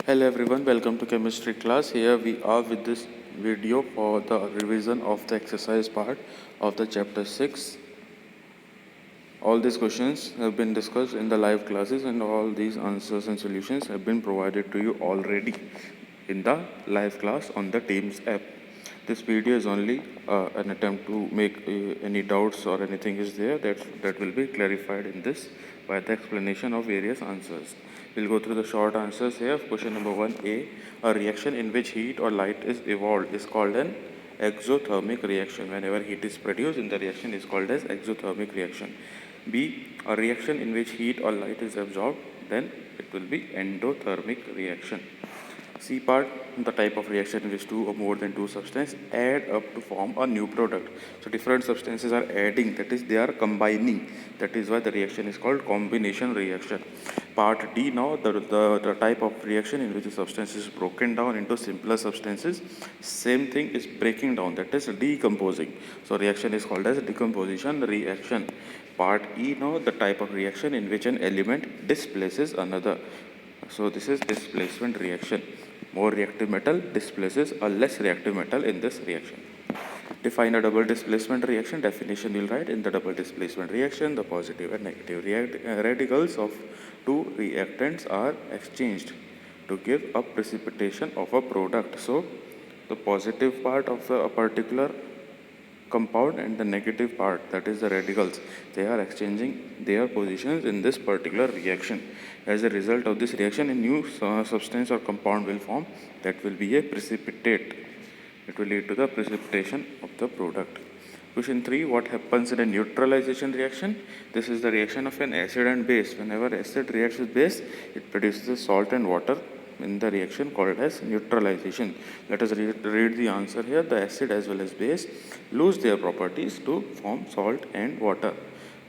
Hello everyone, welcome to chemistry class. Here we are with this video for the revision of the exercise part of the chapter 6. All these questions have been discussed in the live classes and all these answers and solutions have been provided to you already in the live class on the Teams app. This video is only an attempt to make any doubts or anything is there that will be clarified in this by the explanation of various answers. We'll go through the short answers here. Question number 1a, a reaction in which heat or light is evolved is called an exothermic reaction. Whenever heat is produced in the reaction is called as exothermic reaction. B, a reaction in which heat or light is absorbed, then it will be endothermic reaction. C part, the type of reaction in which two or more than two substances add up to form a new product. So different substances are adding, that is they are combining. That is why the reaction is called combination reaction. Part D now, the type of reaction in which a substance is broken down into simpler substances. Same thing is breaking down, that is decomposing. So reaction is called as decomposition reaction. Part E now, the type of reaction in which an element displaces another. So this is displacement reaction. More reactive metal displaces a less reactive metal in this reaction. Define a double displacement reaction. Definition you'll write in the double displacement reaction. The positive and negative radicals of two reactants are exchanged to give a precipitation of a product. So the positive part of a particular compound and the negative part, that is the radicals, they are exchanging their positions in this particular reaction. As a result of this reaction, a new substance or compound will form that will be a precipitate. It will lead to the precipitation of the product. Question 3, what happens in a neutralization reaction? This is the reaction of an acid and base. Whenever acid reacts with base, it produces salt and water in the reaction called as neutralization. Let us read the answer here. The acid as well as base lose their properties to form salt and water,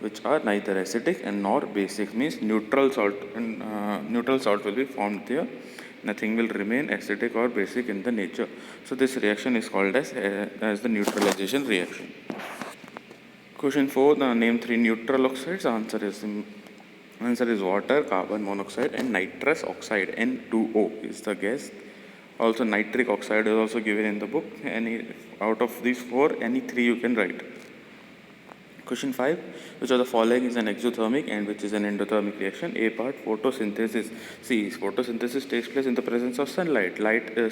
which are neither acidic and nor basic. Means neutral salt and neutral salt will be formed there. Nothing will remain acidic or basic in the nature. So this reaction is called as the neutralization reaction. Question 4, name 3 neutral oxides. Answer is water, carbon monoxide and nitrous oxide. N2O is the gas. Also nitric oxide is also given in the book. Any out of these 4, any 3 you can write. Question 5, which of the following is an exothermic and which is an endothermic reaction? A part, photosynthesis. See, photosynthesis takes place in the presence of sunlight.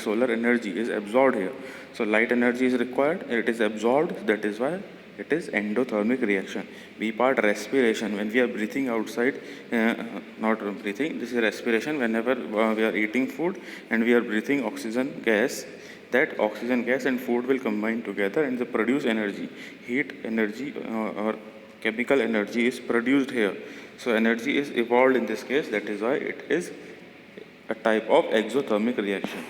Solar energy is absorbed here. So light energy is required, it is absorbed, that is why it is endothermic reaction. B part, respiration. When we are breathing outside, not breathing, this is respiration. Whenever we are eating food and we are breathing oxygen gas, that oxygen gas and food will combine together and they produce energy. Heat energy or chemical energy is produced here. So energy is evolved in this case, that is why it is a type of exothermic reaction.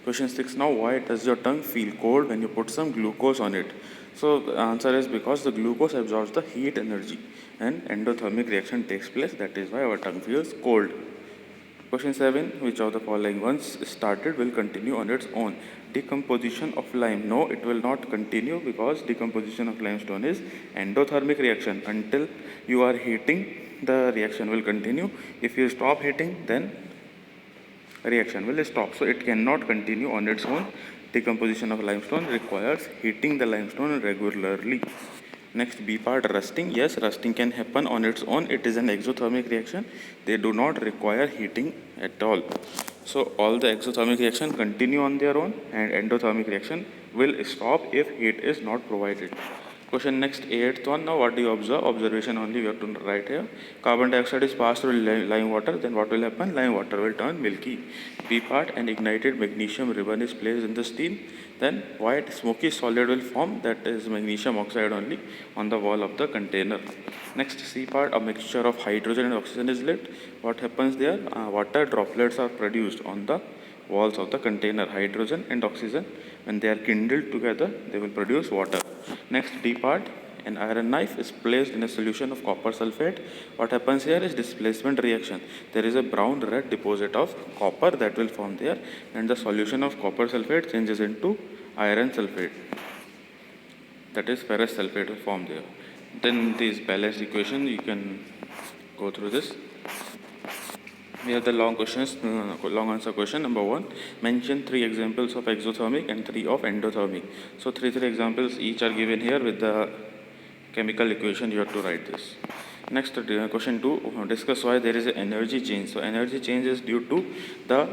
Question 6 now, why does your tongue feel cold when you put some glucose on it? So the answer is because the glucose absorbs the heat energy and endothermic reaction takes place, that is why our tongue feels cold. Question 7, which of the following once started will continue on its own? Decomposition of lime. No, it will not continue because decomposition of limestone is endothermic reaction. Until you are heating, the reaction will continue. If you stop heating, then reaction will stop. So it cannot continue on its own. Decomposition of limestone requires heating the limestone regularly. Next, B part, rusting. Yes, rusting can happen on its own. It is an exothermic reaction. They do not require heating at all. So all the exothermic reaction continue on their own and endothermic reaction will stop if heat is not provided. Question next, 8th one. Now what do you observe? Observation only we have to write here. Carbon dioxide is passed through lime water. Then what will happen? Lime water will turn milky. B part, an ignited magnesium ribbon is placed in the steel. Then white smoky solid will form, that is magnesium oxide only, on the wall of the container. Next, C part, a mixture of hydrogen and oxygen is lit. What happens there? Water droplets are produced on the walls of the container. Hydrogen and oxygen, when they are kindled together, they will produce water. Next, D part, an iron knife is placed in a solution of copper sulfate. What happens here is displacement reaction. There is a brown red deposit of copper that will form there, and the solution of copper sulfate changes into iron sulfate, that is ferrous sulfate will form there. Then this balanced equation, you can go through this. We have the long questions, long answer question. Number 1, mention 3 examples of exothermic and 3 of endothermic. So three examples each are given here with the chemical equation. You have to write this. Next, question 2, discuss why there is an energy change. So energy change is due to the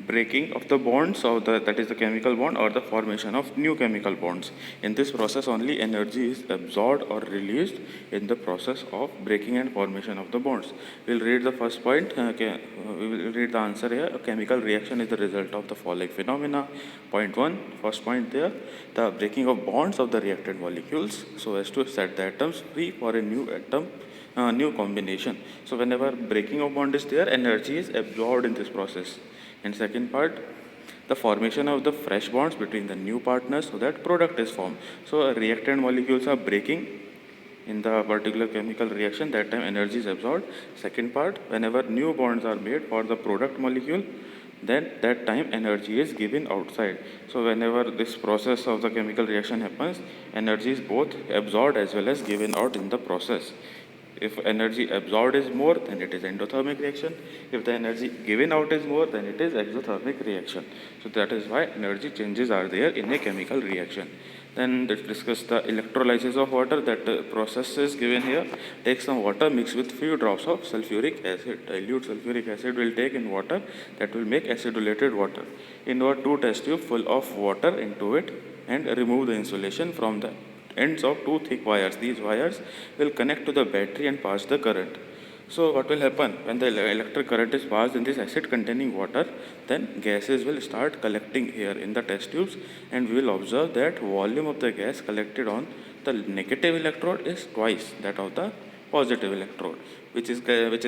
breaking of the bonds of that is the chemical bond or the formation of new chemical bonds. In this process only energy is absorbed or released in the process of breaking and formation of the bonds. We'll read the first point. We will read the answer here. A chemical reaction is the result of the following phenomena. Point 1, first point there, the breaking of bonds of the reactant molecules so as to set the atoms free for a new atom new combination. So whenever breaking of bond is there, energy is absorbed in this process. And second part, the formation of the fresh bonds between the new partners so that product is formed. So reactant molecules are breaking in the particular chemical reaction, that time energy is absorbed. Second part, whenever new bonds are made for the product molecule, then that time energy is given outside. So whenever this process of the chemical reaction happens, energy is both absorbed as well as given out in the process. If energy absorbed is more, then it is endothermic reaction. If the energy given out is more, then it is exothermic reaction. So that is why energy changes are there in a chemical reaction. Then let's discuss the electrolysis of water. That process is given here. Take some water, mix with few drops of sulfuric acid. Dilute sulfuric acid will take in water. That will make acidulated water. Invert 2 test tube full of water into it and remove the insulation from the ends of 2 thick wires. These wires will connect to the battery and pass the current. So what will happen when the electric current is passed in this acid containing water, then gases will start collecting here in the test tubes, and we will observe that volume of the gas collected on the negative electrode is twice that of the positive electrode. Which is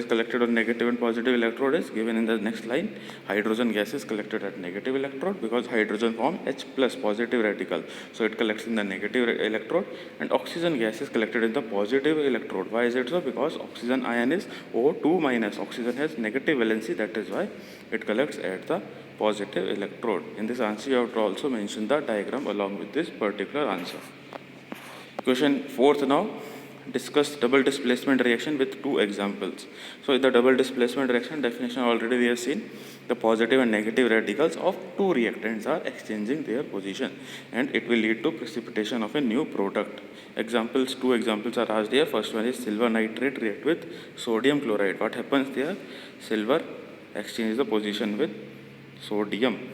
collected on negative and positive electrode is given in the next line. Hydrogen gas is collected at negative electrode because hydrogen form H plus positive radical, so it collects in the negative electrode, and oxygen gas is collected in the positive electrode. Why is it so? Because oxygen ion is O2 minus. Oxygen has negative valency, that is why it collects at the positive electrode. In this answer you have to also mention the diagram along with this particular answer. Question 4th now. Discuss double displacement reaction with 2 examples. So in the double displacement reaction definition already we have seen, the positive and negative radicals of 2 reactants are exchanging their position, and it will lead to precipitation of a new product. Examples, 2 examples are asked here. First one is silver nitrate react with sodium chloride. What happens there? Silver exchanges the position with sodium,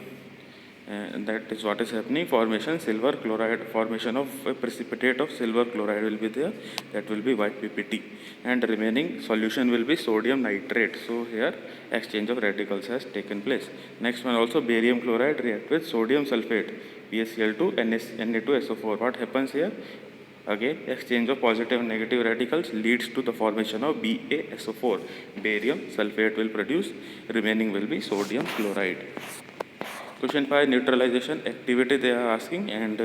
and that is what is happening. Formation silver chloride, formation of a precipitate of silver chloride will be there, that will be white PPT, and remaining solution will be sodium nitrate. So here exchange of radicals has taken place. Next one also, barium chloride react with sodium sulfate, BaCl2 Na2SO4. What happens here? Again, exchange of positive and negative radicals leads to the formation of BaSO4. Barium sulfate will produce, remaining will be sodium chloride. Question 5, neutralization activity they are asking, and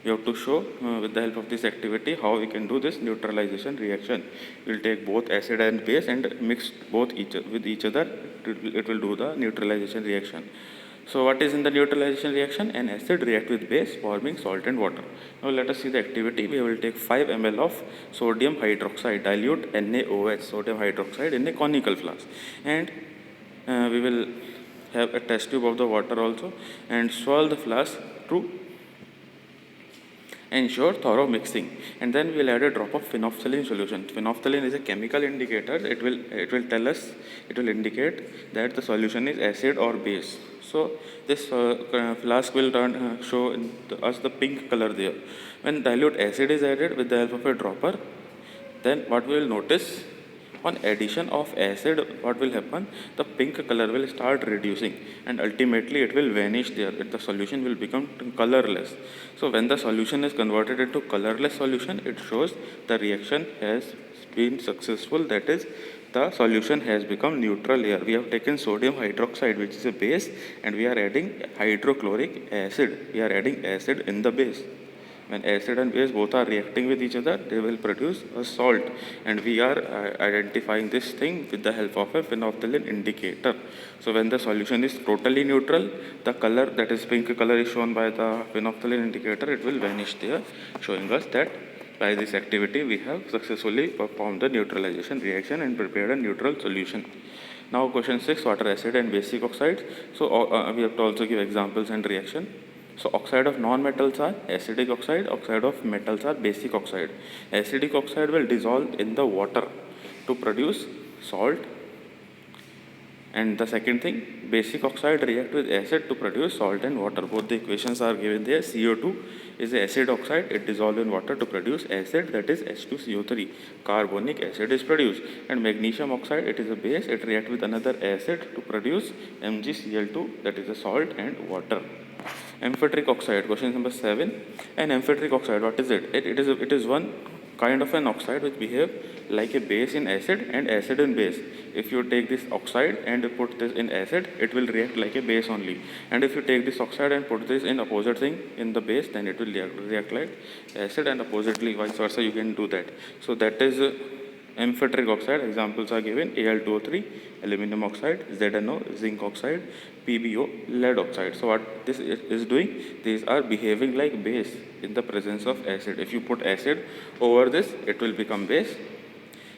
you have to show with the help of this activity how we can do this neutralization reaction. We will take both acid and base and mix both with each other. It will do the neutralization reaction. So what is in the neutralization reaction? An acid react with base forming salt and water. Now let us see the activity. We will take 5 ml of sodium hydroxide, dilute NaOH, sodium hydroxide, in a conical flask, and we will have a test tube of the water also, and swirl the flask to ensure thorough mixing, and then we will add a drop of phenolphthalein solution. Phenolphthalein is a chemical indicator. It will tell us, it will indicate that the solution is acid or base. So this flask will show us the pink color there. When dilute acid is added with the help of a dropper, then what we will notice, on addition of acid, what will happen? The pink color will start reducing, and ultimately it will vanish there. The solution will become colorless. So when the solution is converted into colorless solution, it shows the reaction has been successful. That is, the solution has become neutral here. We have taken sodium hydroxide, which is a base, and we are adding hydrochloric acid. We are adding acid in the base. When acid and base both are reacting with each other, they will produce a salt, and we are identifying this thing with the help of a phenolphthalein indicator. So when the solution is totally neutral, the color, that is pink color, is shown by the phenolphthalein indicator. It will vanish there, showing us that By this activity, we have successfully performed the neutralization reaction and prepared a neutral solution. Now question 6, what are acid and basic oxides? So we have to also give examples and reaction. So oxide of non-metals are acidic oxide of metals are basic oxide. Acidic oxide will dissolve in the water to produce salt. And the second thing, basic oxide react with acid to produce salt and water. Both the equations are given there. CO2 is acid oxide. It dissolves in water to produce acid, that is H2CO3. Carbonic acid is produced. And magnesium oxide, it is a base. It reacts with another acid to produce MgCl2, that is a salt and water. Amphoteric oxide, question number 7. An amphoteric oxide, what is it? It is one kind of an oxide which behave like a base in acid and acid in base. If you take this oxide and put this in acid, it will react like a base only. And if you take this oxide and put this in opposite thing in the base, then it will react like acid, and oppositely vice versa you can do that. So that is amphoteric oxide. Examples are given: Al2O3, aluminum oxide; ZNO, zinc oxide; PbO, lead oxide. So what this is doing, these are behaving like base in the presence of acid. If you put acid over this, it will become base,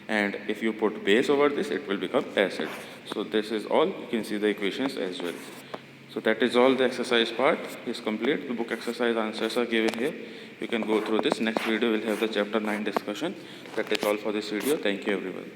and if you put base over this, it will become acid. So this is all. You can see the equations as well. So that is all. The exercise part is complete. The book exercise answers are given here. You can go through this. Next video will have the chapter 9 discussion. That is all for this video. Thank you everyone.